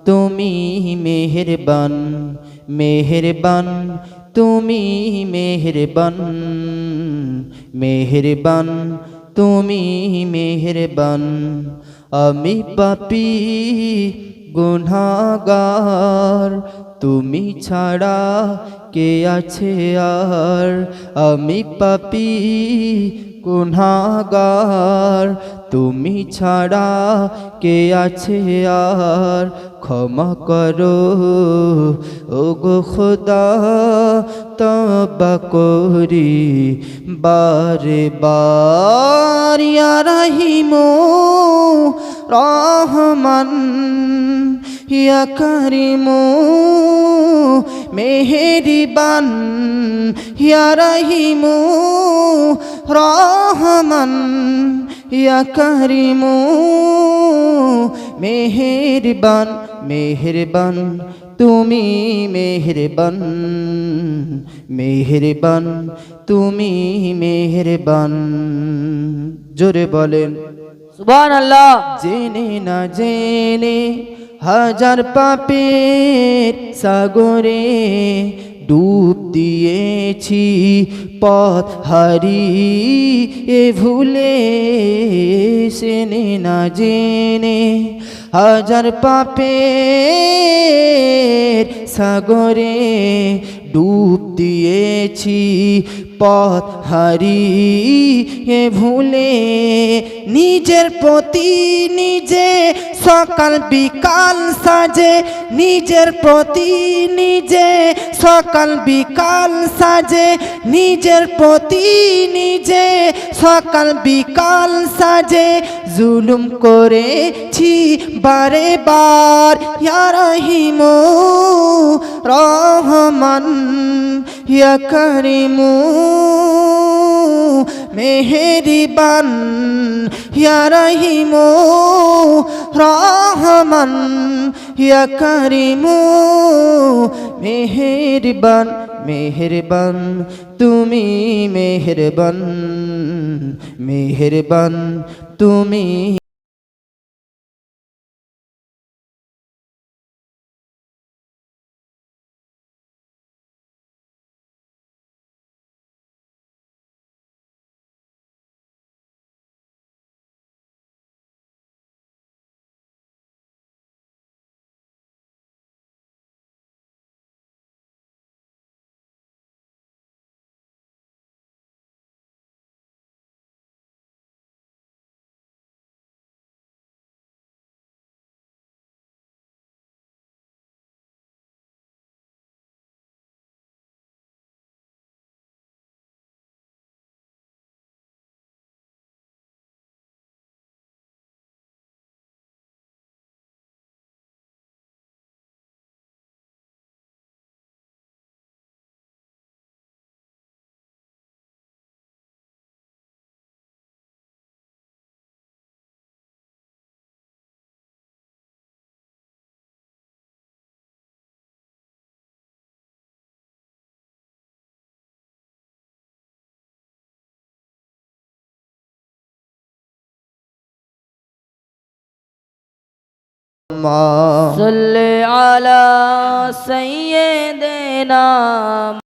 তুমি মেহেরবান মেহেরবান তুমি মেহেরবান মেহেরবান তুমি মেহেরবান আমি পাপী গুনাহগার তুমি ছাড়া কে আছে আর আমি পাপী গুনাহগার তুমি ছাড়া কে আছে আর ক্ষমা করো ওগো খোদা তওবা করি বারে বার ইয়া রহিম রহমান ইয়া করিম মেহেরবান ইয়া রহিম রহমান ইয়া করিম মেহেরবান মেহেরবান তুমি মেহেরবান মেহেরবান তুমি মেহেরবান জোরে বলেন সুবহানাল্লাহ। জেনে না জেনে হাজার পাপের সাগরে ডুব দিয়েছি পথ হারিয়ে ভুলে জেনে না জেনে হাজার পাপের সাগরে ডুব দিয়েছি পথ হারিয়ে ভুলে নিজের প্রতি নিজে সকাল বিকাল সাজে নিজের প্রতি নিজে সকাল বিকাল সাজে নিজের প্রতি নিজে সকাল বিকাল সাজে জুলুম করেছি বারে বার ইয়া রহিম রহমান ইয়া করিম মেহেরবান ইয়া রহিম রহমান ইয়া করিম মেহেরবান মেহেরবান তুমি মেহেরবান মেহেরবান তুমি সাল্লি আলা সাইয়্যিদিনা